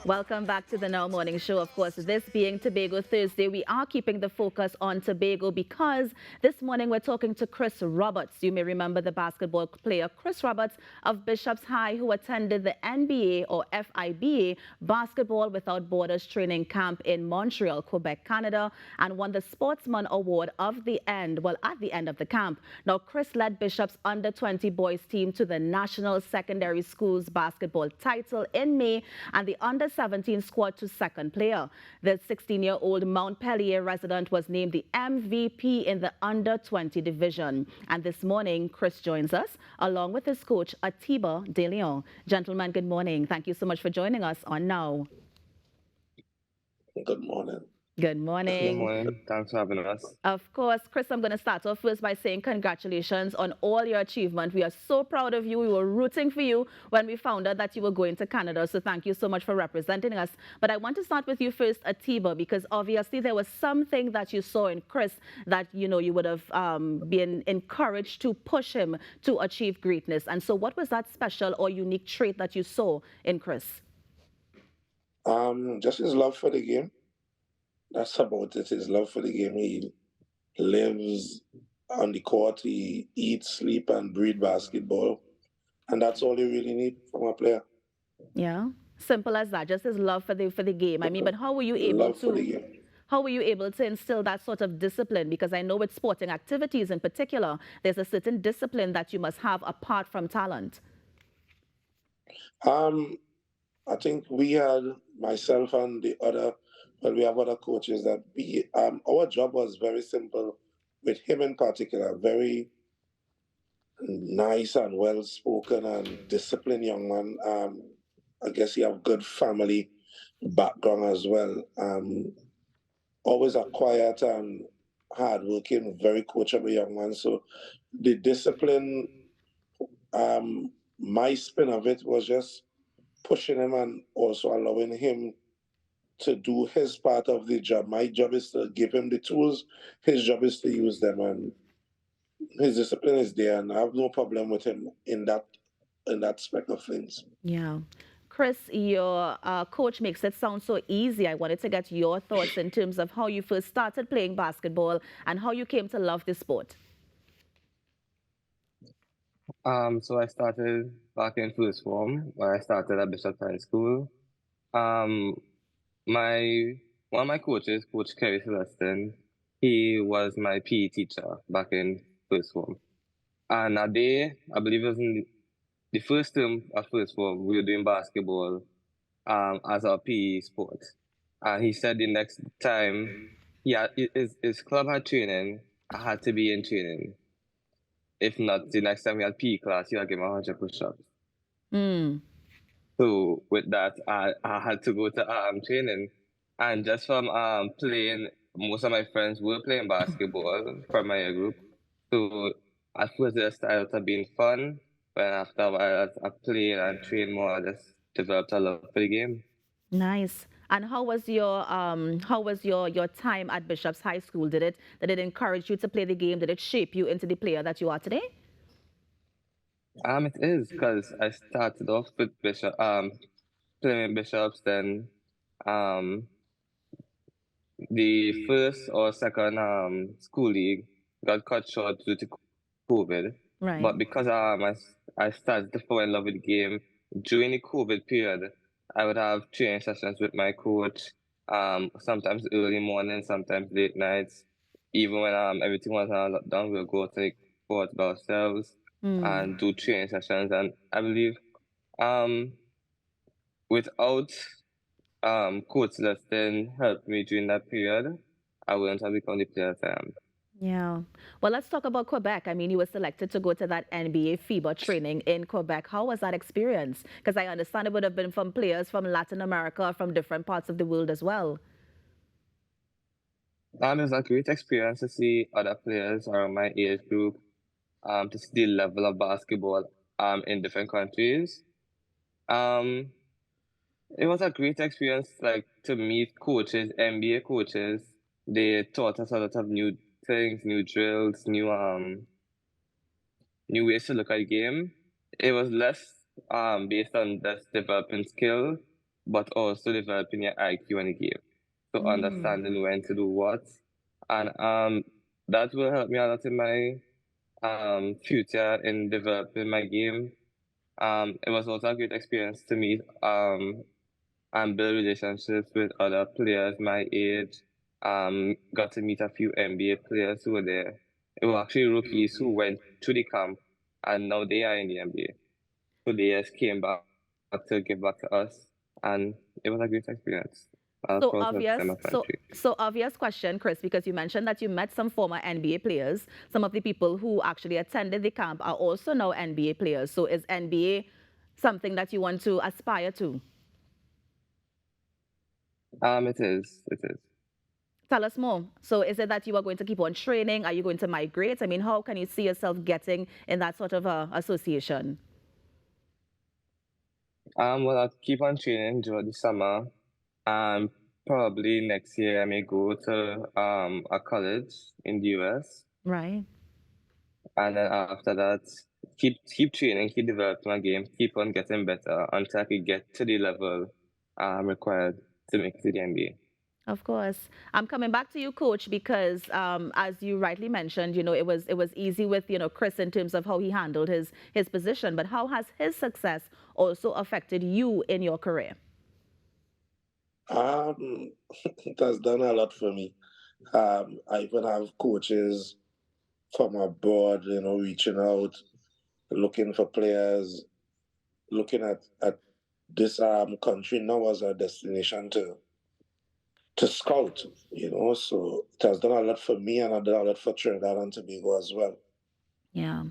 Welcome back to the Now Morning Show. Of course, this being Tobago Thursday, we are keeping the focus on Tobago because this morning we're talking to Chris Roberts. You may remember the basketball player Chris Roberts of Bishops High, who attended the NBA or FIBA Basketball Without Borders training camp in Montreal, Quebec, Canada, and won the Sportsman Award at the end of the camp. Now, Chris led Bishops under 20 boys team to the National Secondary Schools basketball title in May, and the under 17 squad to second player. The 16-year-old Montpellier resident was named the MVP in the under 20 division. And this morning, Chris joins us along with his coach, Atiba De Leon. Gentlemen, good morning. Thank you so much for joining us on Now. Good morning. Good Good morning. morning. Thanks for having us. Of course, Chris, I'm going to start off first by saying congratulations on all your achievement. We are so proud of you. We were rooting for you when we found out that you were going to Canada. So thank you so much for representing us. But I want to start with you first, Atiba, because obviously there was something that you saw in Chris that, you would have been encouraged to push him to achieve greatness. And so what was that special or unique trait that you saw in Chris? Just his love for the game. That's about it. His love for the game. He lives on the court. He eats, sleep, and breathe basketball, and that's all you really need from a player. Yeah, simple as that. Just his love for the game. I mean, but how were you able Love for the to? game. How were you able to instill that sort of discipline? Because I know with sporting activities in particular, there's a certain discipline that you must have apart from talent. Um, I think we had myself and the other, well, we have other coaches that our job was very simple. With him in particular, very nice and well spoken and disciplined young man. I guess he have good family background as well. Always a quiet and hardworking, very coachable young man. So the discipline, my spin of it was just pushing him and also allowing him to do his part of the job. My job is to give him the tools. His job is to use them, and his discipline is there, and I have no problem with him in that aspect of things. Yeah. Chris, your coach makes it sound so easy. I wanted to get your thoughts in terms of how you first started playing basketball and how you came to love the sport. So I started back in first form when I started at Bishop High School. Um, my One of my coaches, Coach Kerry Celestin, he was my PE teacher back in first form. And a day, I believe it was in the first term of first form, we were doing basketball as our PE sport. And he said the next time, yeah, his club had training, I had to be in training. If not, the next time we had PE class, he had give me 100 push-ups. Mm. So with that, I had to go to training. And just from playing, most of my friends were playing basketball from my group. So at first it started out being fun, but after a while, as I played and trained more, I just developed a love for the game. Nice. And how was your time at Bishop's High School? Did it encourage you to play the game? Did it shape you into the player that you are today? It is because I started off with playing with Bishops, then um, the first or second school league got cut short due to COVID. Right. But because I started to fall in love with the game during the COVID period, I would have training sessions with my coach, sometimes early morning, sometimes late nights. Even when everything was on lockdown, we'll go to the court by ourselves Mm. and do training sessions. And I believe um, without Coach Leston helped me during that period, I wouldn't have become the player I am. Yeah. Well, let's talk about Quebec. I mean, you were selected to go to that NBA FIBA training in Quebec. How was that experience? Because I understand it would have been from players from Latin America, from different parts of the world as well. It was a great experience to see other players around my age group, to see the level of basketball in different countries. Um, it was a great experience, like to meet coaches, NBA coaches. They taught us a lot of new things, new drills, new ways to look at the game. It was less based on just developing skill, but also developing your IQ in the game. So understanding when to do what, and that will help me a lot in my future in developing my game. It was also a great experience to meet and build relationships with other players my age. Got to meet a few NBA players who were there. It were actually rookies who went to the camp and now they are in the NBA. So they just came back to give back to us, and it was a great experience. So Across my obvious, so country. so obvious question, Chris, because you mentioned that you met some former NBA players. Some of the people who actually attended the camp are also now NBA players. So is NBA something that you want to aspire to? It is. Tell us more. So is it that you are going to keep on training? Are you going to migrate? I mean, how can you see yourself getting in that sort of association? Well, I'll keep on training during the summer, and probably next year I may go to a college in the US, Right. and then after that, keep training, keep developing my game, keep on getting better until I could get to the level required to make it to the NBA. Of course. I'm coming back to you, Coach, because as you rightly mentioned, it was easy with Chris in terms of how he handled his position. But how has his success also affected you in your career? It has done a lot for me. I even have coaches from abroad, reaching out, looking for players, looking at this country now as a destination to scout, So it has done a lot for me and done a lot for Trinidad and Tobago as well. Yeah.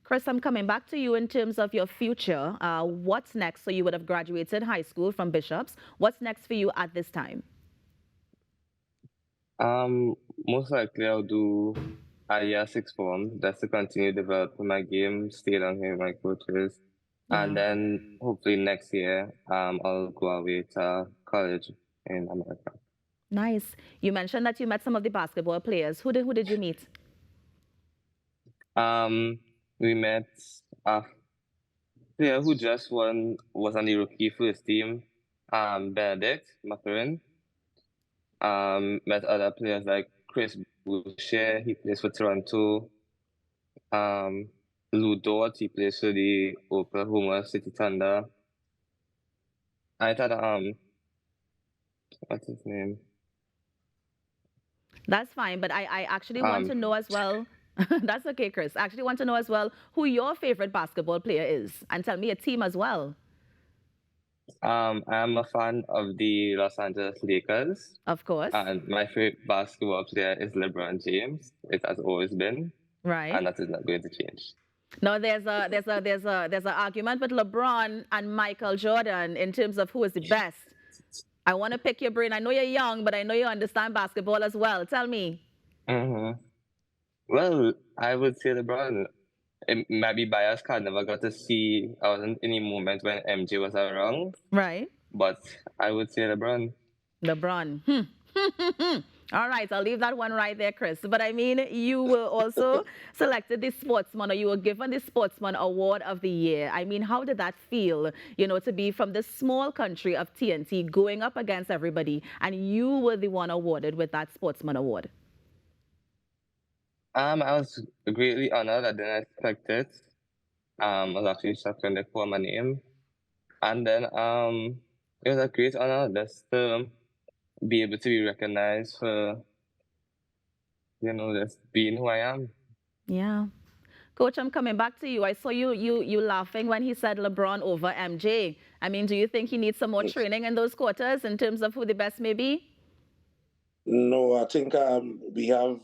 Chris, I'm coming back to you in terms of your future. What's next? So you would have graduated high school from Bishops. What's next for you at this time? Most likely I'll do a year six form just to continue developing my game, stay down here with my coaches, and Yeah. then hopefully next year I'll go away to college in America. Nice. You mentioned that you met some of the basketball players. Who did you meet? We met a player who just was on the rookie first team, Benedict Matherin. Met other players like Chris Boucher, he plays for Toronto. Um, Lou Dort, he plays for the Oklahoma City Thunder. I thought, what's his name? That's fine, but I actually want Um, to know as well. That's okay, Chris. I actually want to know as well who your favorite basketball player is, and tell me a team as well. I'm a fan of the Los Angeles Lakers, Of course. and my favorite basketball player is LeBron James. It has always been, Right. and that is not going to change. Now there's a argument with LeBron and Michael Jordan in terms of who is the best. I want to pick your brain. I know you're young, but I know you understand basketball as well. Tell me. Mm-hmm. Well, I would say LeBron. It might be biased because I never got to see, I wasn't in the moment when MJ was around, Right. but I would say LeBron. LeBron. All right, I'll leave that one right there, Chris. But I mean, you were also selected the Sportsman, or you were given the Sportsman Award of the Year. I mean, how did that feel, to be from this small country of TNT going up against everybody, and you were the one awarded with that Sportsman Award? I was greatly honored. I didn't expect it. I was actually shocked when they called my name. And then it was a great honor just to be able to be recognized for, just being who I am. Yeah. Coach, I'm coming back to you. I saw you laughing when he said LeBron over MJ. I mean, do you think he needs some more training in those quarters in terms of who the best may be? No, I think we have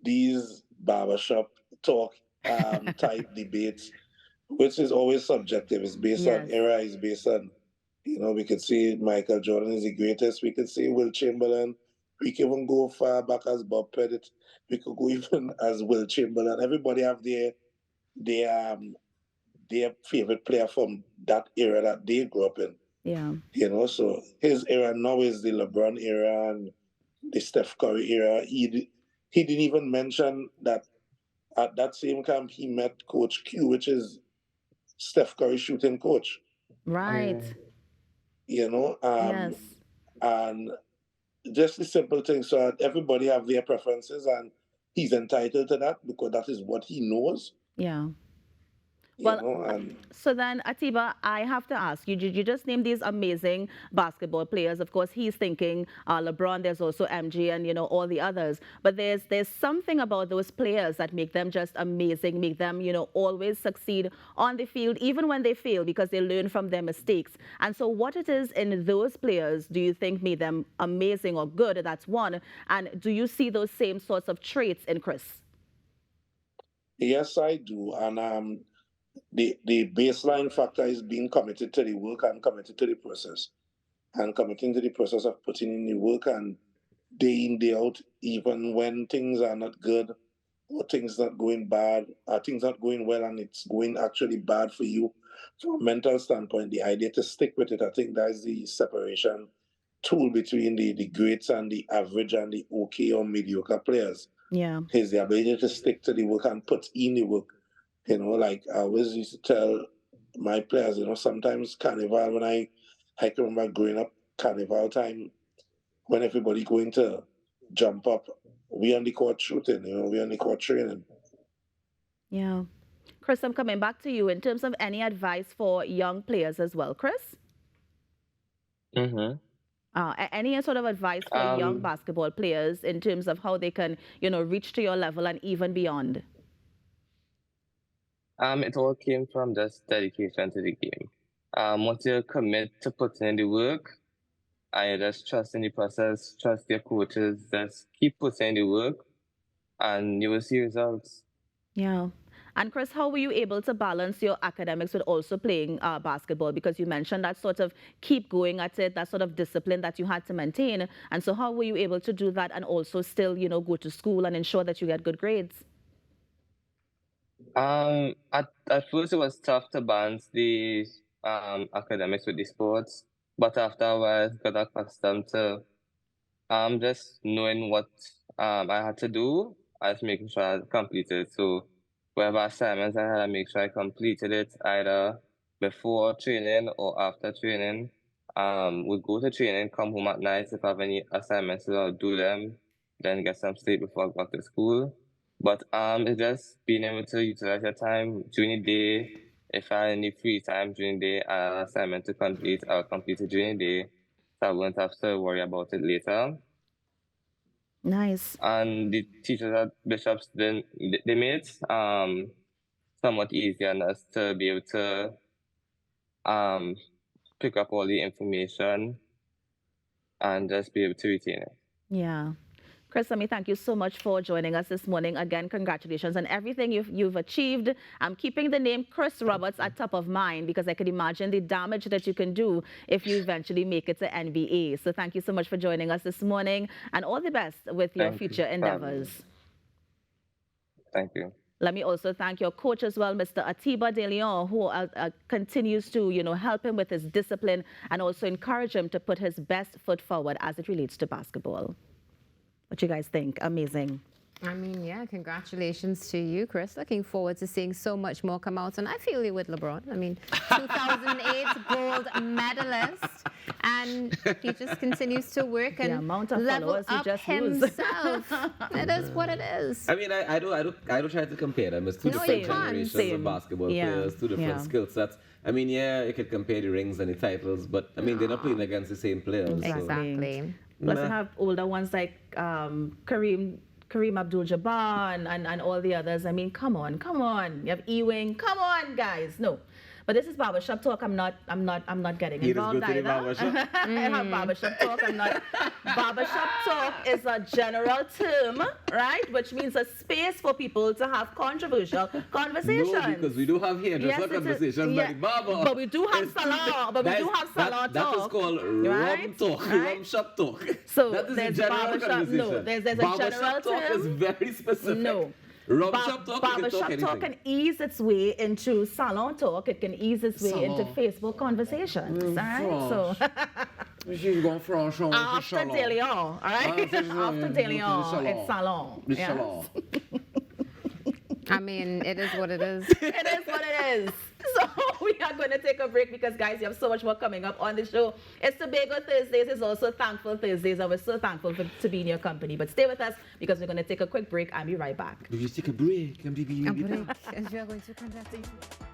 these barbershop talk type debates, which is always subjective. It's based on Yes. era, it's based on, we could say Michael Jordan is the greatest. We could say Will Chamberlain. We can even go far back as Bob Pettit. We could go even as Will Chamberlain. Everybody have their their favorite player from that era that they grew up in. Yeah. So his era now is the LeBron era and the Steph Curry era. He didn't even mention that at that same camp he met Coach Q, which is Steph Curry shooting coach. Right. Yeah. you know, Yes. and just the simple thing so that everybody have their preferences and he's entitled to that because that is what he knows, Yeah. you Well, know, and so then, Atiba, I have to ask you, you just named these amazing basketball players. Of course, he's thinking LeBron, there's also MG and, all the others. But there's something about those players that make them just amazing, make them, always succeed on the field, even when they fail, because they learn from their mistakes. And so what it is in those players do you think made them amazing or good? That's one. And do you see those same sorts of traits in Chris? yes, I do. And the baseline factor is being committed to the work and committed to the process and committing to the process of putting in the work and day in, day out, even when things are not good or things not going bad, or things not going well and it's going actually bad for you. From a mental standpoint, the idea to stick with it, I think that's the separation tool between the greats and the average and the okay or mediocre players. Yeah. Is the ability to stick to the work and put in the work. Like I always used to tell my players, sometimes carnival I can remember growing up carnival time when everybody going to jump up, we on the court shooting, we on the court training. Yeah. Chris, I'm coming back to you in terms of any advice for young players as well. Chris? Mm-hmm. Any sort of advice for young basketball players in terms of how they can, reach to your level and even beyond? It all came from just dedication to the game. Once you commit to putting in the work, I just trust in the process, trust your coaches, just keep putting in the work, and you will see results. Yeah. And Chris, how were you able to balance your academics with also playing basketball? Because you mentioned that sort of keep going at it, that sort of discipline that you had to maintain. And so how were you able to do that and also still, go to school and ensure that you get good grades? At first it was tough to balance the academics with the sports, but after a while I got accustomed to just knowing what I had to do. I was making sure I completed. So whatever assignments I had, I make sure I completed it either before training or after training. Would go to training, come home at night. If I have any assignments, I'll do them, then get some sleep before I go back to school. But it's just being able to utilize your time during the day. If I had any free time during the day, assignment to complete, I'll complete it during the day. So I won't have to worry about it later. Nice. And the teachers at Bishops, then they made it somewhat easier on us to be able to um, pick up all the information and just be able to retain it. Yeah. Chris, thank you so much for joining us this morning. Again, congratulations on everything you've achieved. I'm keeping the name Chris Roberts at top of mind because I can imagine the damage that you can do if you eventually make it to NBA. So thank you so much for joining us this morning and all the best with your future endeavors. Thank you. Let me also thank your coach as well, Mr. Atiba De Leon, who continues to, help him with his discipline and also encourage him to put his best foot forward as it relates to basketball. What you guys think? Amazing. I mean, yeah, congratulations to you, Chris. Looking forward to seeing so much more come out. And I feel you with LeBron. I mean, 2008 gold medalist. And he just continues to work and level up himself. It is what it is. I mean, I don't try to compare them. It's two different generations of basketball players, two different skill sets. I mean, yeah, you could compare the rings and the titles, but I mean, they're not playing against the same players. Exactly. So. Plus, you have older ones like Kareem Abdul-Jabbar and all the others. I mean, come on. You have Ewing. Come on, guys. No. But this is barbershop talk. I'm not getting involved either. I have barbershop talk. Barbershop talk is a general term, right? Which means a space for people to have controversial conversations. No, because we do have hairdresser conversations by the barber. But we do have salon. That talk. That is called rum talk, rum shop talk. So that is there's a general barbershop. conversation. No, there's a general talk term. is very specific. No. Barbershop talk can ease its way into salon talk. It can ease its way into Facebook conversations. All right, so after De Leon, all right, after De Leon, it's salon. Yes. I mean, it is what it is. It is what it is. So we are going to take a break because, guys, you have so much more coming up on the show. It's Tobago Thursdays. It's also Thankful Thursdays. And we're so thankful to be in your company. But stay with us because we're going to take a quick break. I'll be right back. We just take a break. A break. As we are going to conduct